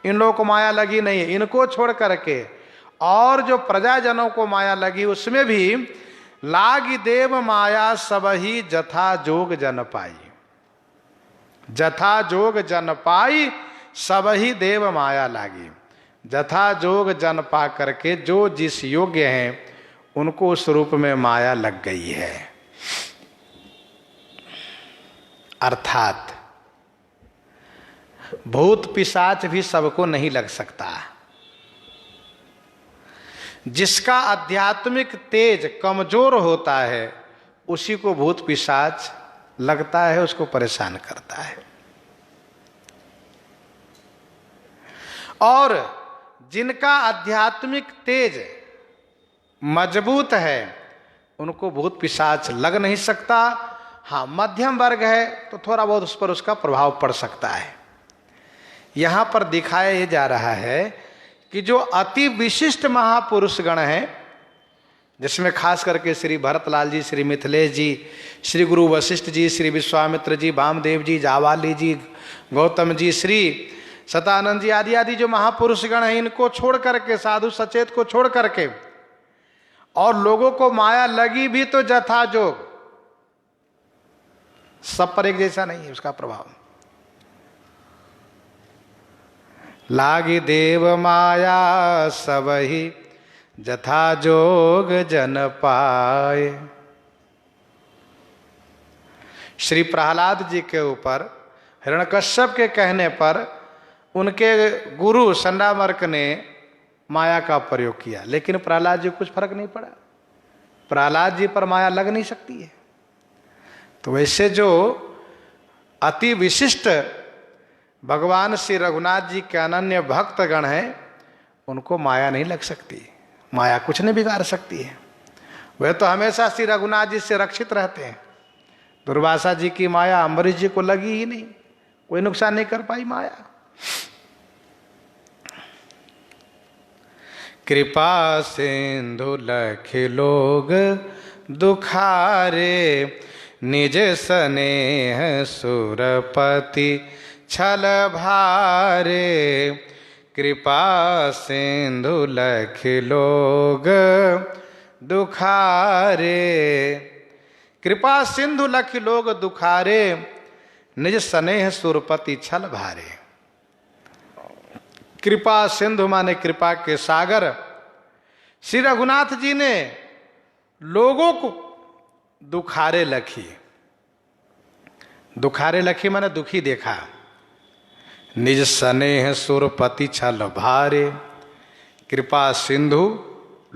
इन लोगों को माया लगी नहीं है, इनको छोड़ करके और जो प्रजाजनों को माया लगी उसमें भी लागी देव माया सबही जथा जोग जन पाई। जथा जोग जन पाई सबही देव माया लागी। जथा जोग जन पा करके जो जिस योग्य हैं उनको उस रूप में माया लग गई है। अर्थात भूत पिशाच भी सबको नहीं लग सकता। जिसका आध्यात्मिक तेज कमजोर होता है उसी को भूत पिशाच लगता है, उसको परेशान करता है। और जिनका आध्यात्मिक तेज मजबूत है उनको भूत पिशाच लग नहीं सकता। हाँ, मध्यम वर्ग है तो थोड़ा बहुत उस पर उसका प्रभाव पड़ सकता है। यहां पर दिखाया जा रहा है कि जो अति विशिष्ट महापुरुष गण हैं जिसमें खास करके श्री भरतलाल जी, श्री मिथिलेश जी, श्री गुरु वशिष्ठ जी, श्री विश्वामित्र जी, वामदेव जी, जावाली जी, गौतम जी, श्री सतानंद जी आदि आदि जो महापुरुषगण हैं, इनको छोड़ करके, साधु सचेत को छोड़ करके, और लोगों को माया लगी भी तो जथा जोग, सब पर एक जैसा नहीं है उसका प्रभाव। लागी देव माया सब ही जथा जोग जन पाए। श्री प्रहलाद जी के ऊपर हिरण्यकश्यप के कहने पर उनके गुरु संडामर्क ने माया का प्रयोग किया, लेकिन प्रहलाद जी कुछ फर्क नहीं पड़ा। प्रहलाद जी पर माया लग नहीं सकती है। तो वैसे जो अति विशिष्ट भगवान श्री रघुनाथ जी के अनन्य भक्तगण हैं, उनको माया नहीं लग सकती, माया कुछ नहीं बिगाड़ सकती है। वे तो हमेशा श्री रघुनाथ जी से रक्षित रहते हैं। दुर्वासा जी की माया अम्बरीश जी को लगी ही नहीं, कोई नुकसान नहीं कर पाई माया। कृपा सिंधु लख लोग दुखारे, निज स्नेह सुरपति छल भारे। कृपा सिंधु लख लोग दुखारे, कृपा सिंधु लख लोग दुखारे, निज स्नेह सुरपति छल भारे। कृपा सिंधु माने कृपा के सागर श्री रघुनाथ जी ने लोगों को दुखारे लखी। दुखारे लखी माने दुखी देखा। निज स्नेह सुरपति छल भारे, कृपा सिंधु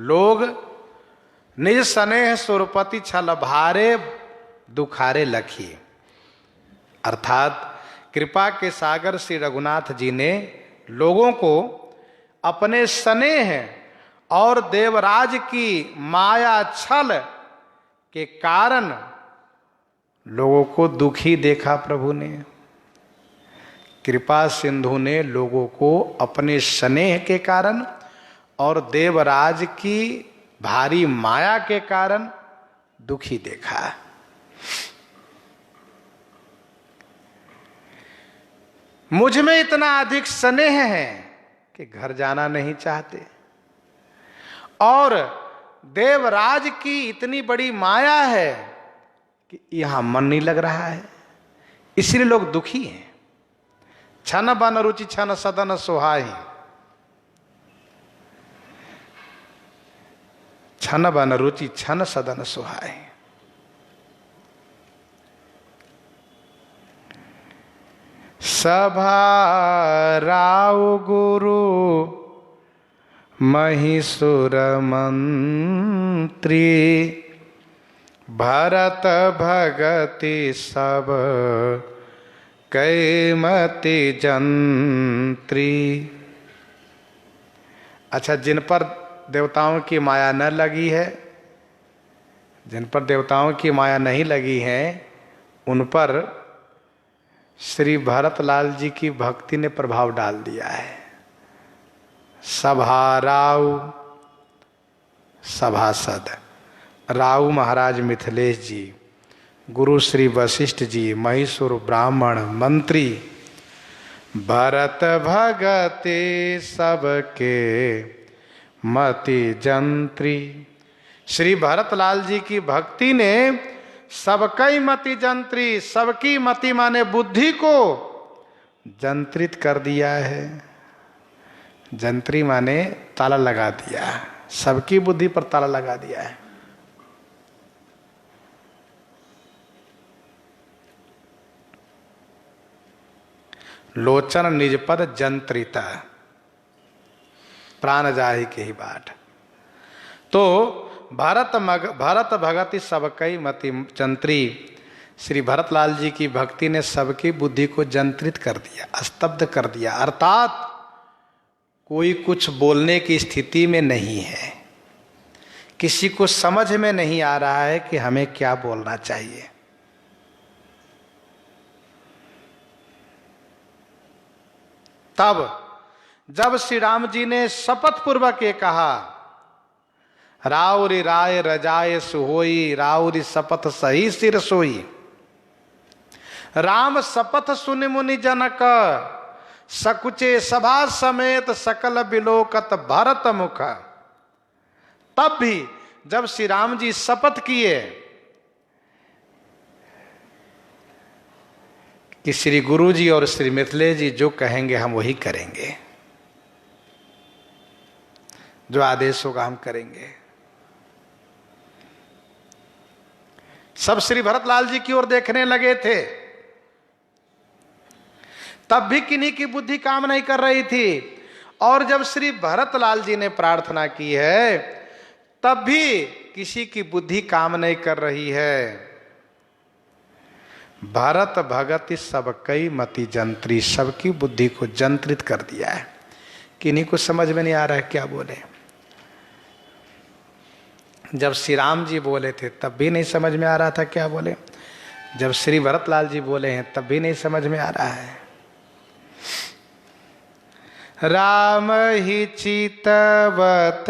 लोग निज स्नेह सुरपति छल भारे दुखारे लखी। अर्थात कृपा के सागर श्री रघुनाथ जी ने लोगों को अपने स्नेह और देवराज की माया छल के कारण लोगों को दुखी देखा। प्रभु ने, कृपा सिंधु ने लोगों को अपने स्नेह के कारण और देवराज की भारी माया के कारण दुखी देखा। मुझ में इतना अधिक स्नेह है कि घर जाना नहीं चाहते, और देवराज की इतनी बड़ी माया है कि यहां मन नहीं लग रहा है, इसलिए लोग दुखी हैं। छन बन रुचि छन सदन सुहाई, छन बन रुचि छन सदन सुहाई। सभा राव गुरु महिषुर मंत्री, भरत भगति सब कैमति जंत्री। अच्छा, जिन पर देवताओं की माया न लगी है, जिन पर देवताओं की माया नहीं लगी है, उन पर श्री भरतलाल जी की भक्ति ने प्रभाव डाल दिया है। सभा राव, सभासद राव महाराज मिथिलेश जी, गुरु श्री वशिष्ठ जी, महिषुर ब्राह्मण मंत्री, भरत भगति सबके मति जंत्री। श्री भरतलाल जी की भक्ति ने सबकई मति जंत्री, सबकी मति माने बुद्धि को जंत्रित कर दिया है। जंत्री माने ताला लगा दिया, सबकी बुद्धि पर ताला लगा दिया है। लोचन निजपद जंत्रिता, प्राण जाहि के ही बाट। तो भरत भगति सबकई मति जंत्री, श्री भरतलाल जी की भक्ति ने सबकी बुद्धि को जंत्रित कर दिया, स्तब्ध कर दिया। अर्थात कोई कुछ बोलने की स्थिति में नहीं है, किसी को समझ में नहीं आ रहा है कि हमें क्या बोलना चाहिए। तब जब श्री राम जी ने शपथ पूर्वक ये कहा, राउरी राय रजाए सुहोई, राउरी शपथ सही सिर सोई। राम शपथ सुनि मुनि जनक, सकुचे सभा समेत सकल बिलोकत भरत मुख। तब भी जब श्री राम जी शपथ किए कि श्री गुरु जी और श्री मिथिलेश जी जो कहेंगे हम वही करेंगे, जो आदेश होगा हम करेंगे। सब श्री भरतलाल जी की ओर देखने लगे थे। तब भी किन्हीं की बुद्धि काम नहीं कर रही थी। और जब श्री भरतलाल जी ने प्रार्थना की है तब भी किसी की बुद्धि काम नहीं कर रही है। भरत भगत सब कई मति जंत्री, सबकी बुद्धि को जंत्रित कर दिया है। किन्हीं को समझ में नहीं आ रहा है क्या बोले। जब श्री राम जी बोले थे तब भी नहीं समझ में आ रहा था क्या बोले, जब श्री भरतलाल जी बोले हैं तब भी नहीं समझ में आ रहा है। राम ही चितवत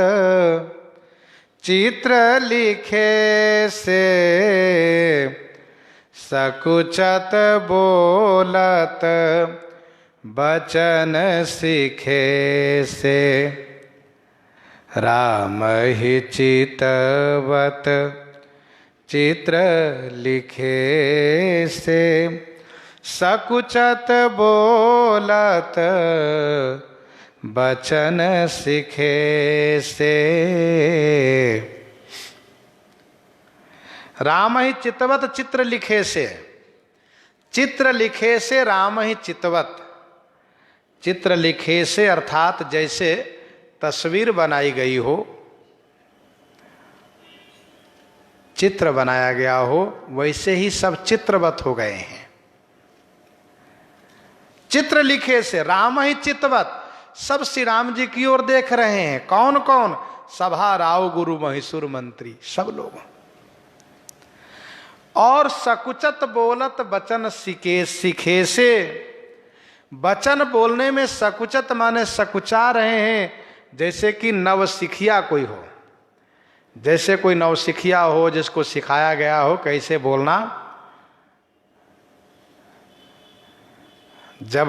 चित्र लिखे से, सकुचत बोलत बचन सीखे से। राम ही चितवत चित्र लिखे से, सकुचत बोलत बचन सीखे से। राम ही चितवत चित्र लिखे से, चित्र लिखे से राम ही चितवत। चित्र लिखे से अर्थात जैसे तस्वीर बनाई गई हो, चित्र बनाया गया हो, वैसे ही सब चित्रवत हो गए हैं। चित्र लिखे से राम ही चितवत, सब श्री राम जी की ओर देख रहे हैं। कौन कौन? सभा राव गुरु महिषुर मंत्री, सब लोग। और सकुचत बोलत बचन सीखे से, वचन बोलने में सकुचत माने सकुचा रहे हैं, जैसे कि नवसिखिया कोई हो। जैसे कोई नवसिखिया हो जिसको सिखाया गया हो कैसे बोलना। जब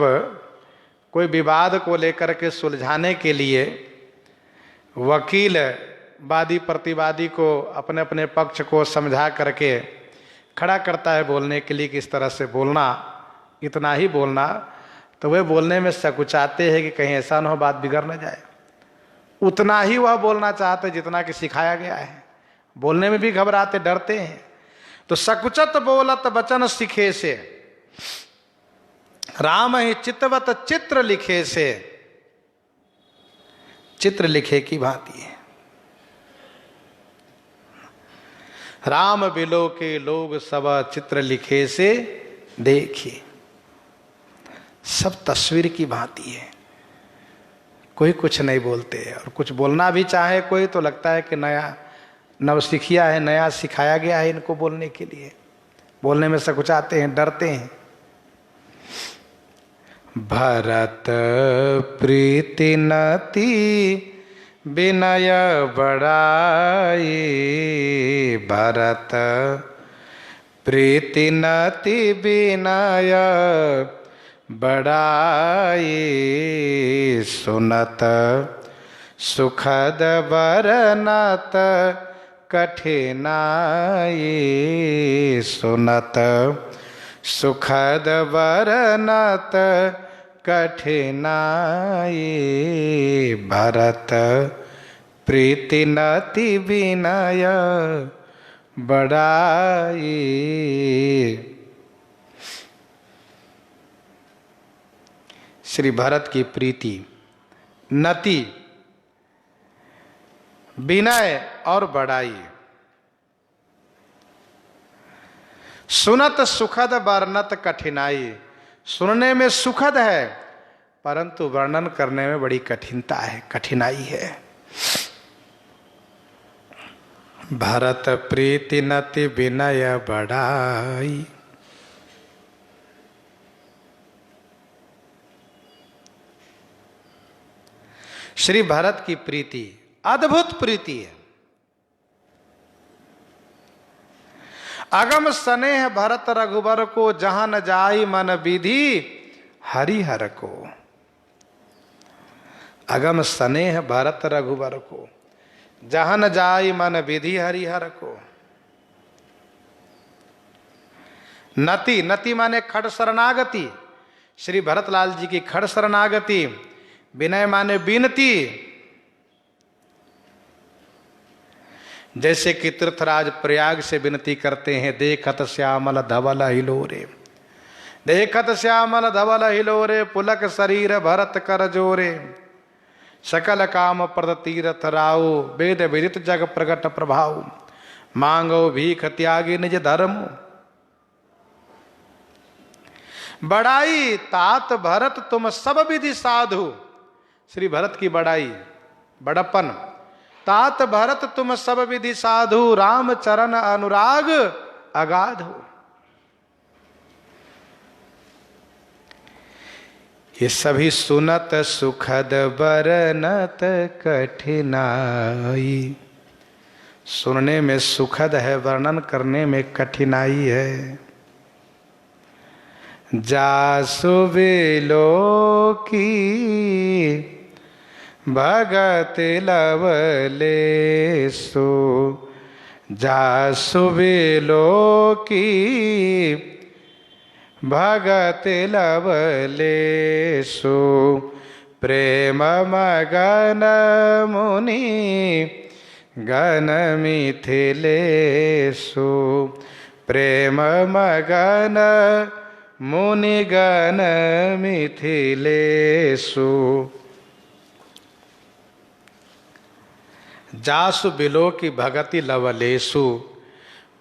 कोई विवाद को लेकर के सुलझाने के लिए वकील वादी प्रतिवादी को अपने अपने पक्ष को समझा करके खड़ा करता है बोलने के लिए कि इस तरह से बोलना, इतना ही बोलना, तो वे बोलने में सकुचाते हैं कि कहीं ऐसा न हो बात बिगड़ न जाए। उतना ही वह बोलना चाहते जितना कि सिखाया गया है। बोलने में भी घबराते, डरते हैं। तो सकुचत बोलत वचन सीखे से, राम ही चितवत चित्र लिखे से, चित्र लिखे की भांति है। राम बिलो के लोग सब चित्र लिखे से देखिए, सब तस्वीर की भांति है। कोई कुछ नहीं बोलते, और कुछ बोलना भी चाहे कोई तो लगता है कि नया नवसिखिया है, नया सिखाया गया है इनको बोलने के लिए। बोलने में सकुचाते हैं, डरते हैं। भरत प्रीति नति विनय बड़ाई, भरत प्रीति नति विनय बड़ाई, सुनत सुखद बरनत कठिनाई, सुनत सुखद बरनत कठिनाई, भरत प्रीति नति विनय बड़ाई। श्री भरत की प्रीति, नति, विनय और बड़ाई। सुनत सुखद वर्णत कठिनाई, सुनने में सुखद है परंतु वर्णन करने में बड़ी कठिनता है, कठिनाई है। भरत प्रीति नति विनय बड़ाई। श्री भरत की प्रीति अद्भुत प्रीति है। अगम स्नेह भरत रघुबर को, जहां न जाई मन विधि हरिहर को। अगम स्नेह भरत रघुबर को, जहां न जाई मन विधि हरिहर को। नति, नति माने खड़ शरणागति, श्री भरतलाल जी की खड़ शरणागति। विनय माने विनती, जैसे कि तीर्थराज प्रयाग से विनती करते हैं, देखत श्यामल धवल हिलोरे, देखत श्यामल धवल हिलोरे, पुलक शरीर भरत कर जोरे, सकल काम प्रद तीरथ राउ, वेद विदित जग प्रगट प्रभाव, मांगो भीख त्यागी निज धर्म। बड़ाई तात भरत तुम सब विधि साधु, श्री भरत की बड़ाई, बड़प्पन। तात भरत तुम सब विधि साधु, राम चरण अनुराग अगाध हो। ये सभी सुनत सुखद बरनत कठिनाई। सुनने में सुखद है, वर्णन करने में कठिनाई है। जासु बिलो की भगत लवलेसु, जासु बिलो की भगत लवलेसु, प्रेम मगन मुनि गण मिथिलेसु, प्रेम मगन मुनि गण मिथिलेसु। जासु बिलो की भगति लवलेसु,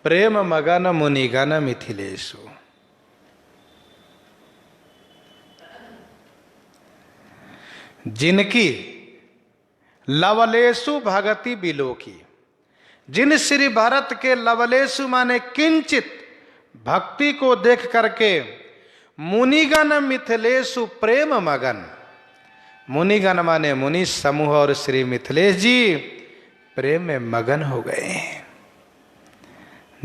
प्रेम मगन मुनिगण मिथिलेसु। जिनकी लवलेसु भगति बिलो की, जिन श्री भरत के लवलेसु माने किंचित भक्ति को देख करके, मुनिगण मिथिलेसु प्रेम मगन, मुनिगण माने मुनि समूह और श्री मिथिलेश जी प्रेम में मगन हो गए।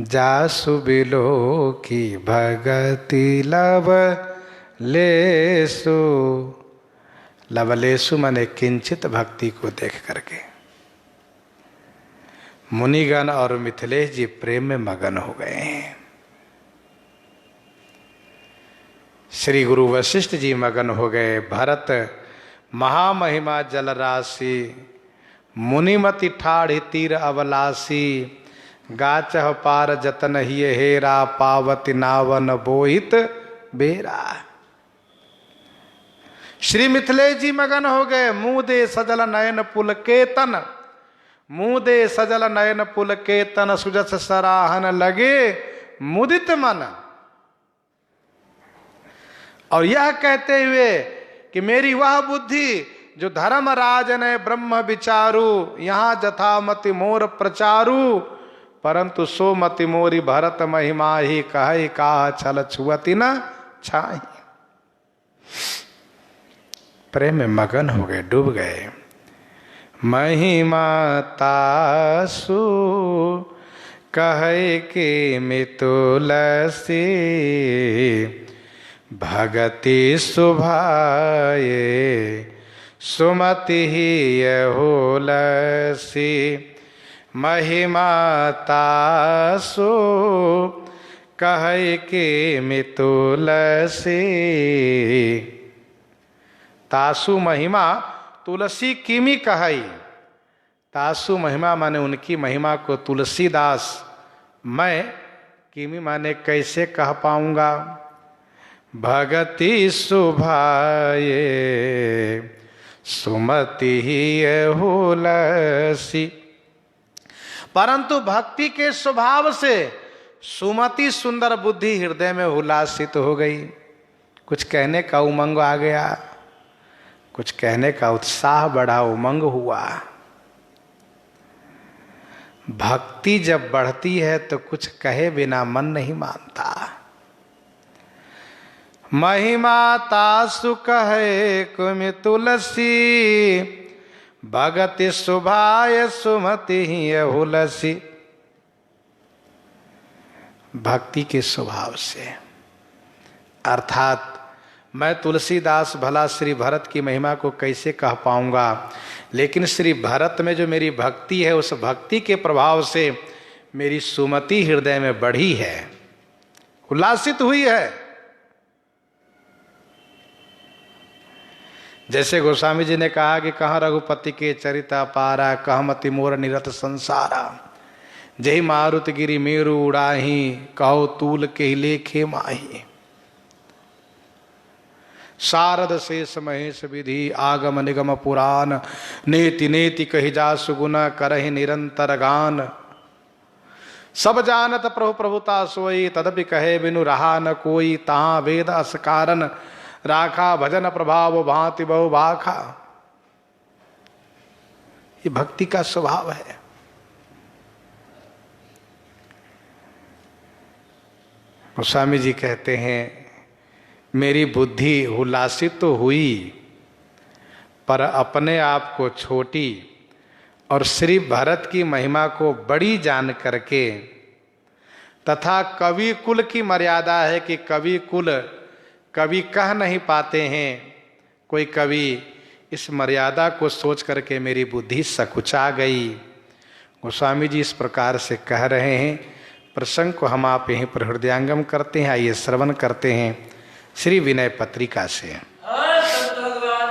जासु बिलो की भगति लवलेसु, लवलेसु माने किंचित भक्ति को देख करके मुनिगण और मिथिलेश जी प्रेम में मगन हो गए। श्री गुरु वशिष्ठ जी मगन हो गए। भरत महामहिमा जल राशि, मुनिमति ठाढ़ तीर अवलासी, गाचह पार जतन ही हेरा, पावती नावन बोहित बेरा। श्री मिथिलेश जी मगन हो गए। मुँह दे सजल नयन पुल केतन, मुँह दे सजल नयन पुल केतन, सुजस सराहन लगे मुदित मन। और यह कहते हुए कि मेरी वह बुद्धि जो धर्मराज ने ब्रह्म विचारू, यहाँ जथामति मोर प्रचारू, परंतु सो मति मोरी भरत महिमा ही, कहे का छल छुअति न छाही। प्रेम में मगन हो गए, डूब गए। महिमा तासु कहे कि मितुलसी, भगति सुभाए सुमति ही यहोलसी। महिमा तासु कहे कि मितुलसी, तासु महिमा तुलसी किमी कहाई। तासु महिमा माने उनकी महिमा को तुलसीदास, मैं किमी माने कैसे कह पाऊंगा। भगति सुभाए सुमति ही हुलसी, परंतु भक्ति के स्वभाव से सुमति सुंदर बुद्धि हृदय में उल्लासित हो गई। कुछ कहने का उमंग आ गया, कुछ कहने का उत्साह बढ़ा, उमंग हुआ। भक्ति जब बढ़ती है तो कुछ कहे बिना मन नहीं मानता। महिमा तासु कहे कुमि तुलसी, भगति सुभाय सुमति ही हुलसी। भक्ति के स्वभाव से। अर्थात मैं तुलसीदास भला श्री भरत की महिमा को कैसे कह पाऊंगा, लेकिन श्री भरत में जो मेरी भक्ति है, उस भक्ति के प्रभाव से मेरी सुमति हृदय में बढ़ी है, उल्लासित हुई है। जैसे गोस्वामी जी ने कहा कि कहाँ रघुपति के चरिता पारा, कह मति मोर निरत संसारा, जही मारुत गिरी मेरु उड़ाही, कहो तूल के लेखे माही। शारद शेष महेश विधि, आगम निगम पुराण, नेति नेति कहि जा सुगुण, करहि निरंतर गान। सब जानत प्रभु प्रभुता सोई, तदपि कहे बिनु रहा न कोई, तहाँ वेद अस कारण, राखा भजन प्रभाव भांति बहु भाखा। ये भक्ति का स्वभाव है। गोस्वामी जी कहते हैं, मेरी बुद्धि उल्लासित तो हुई पर अपने आप को छोटी और श्री भरत की महिमा को बड़ी जान करके, तथा कवि कुल की मर्यादा है कि कवि कह नहीं पाते हैं, कोई कवि इस मर्यादा को सोच करके मेरी बुद्धि सकुचा गई। गोस्वामी जी इस प्रकार से कह रहे हैं। प्रसंग को हम आप यहीं पर हृदयांगम करते हैं। आइए श्रवण करते हैं श्री विनय पत्रिका से।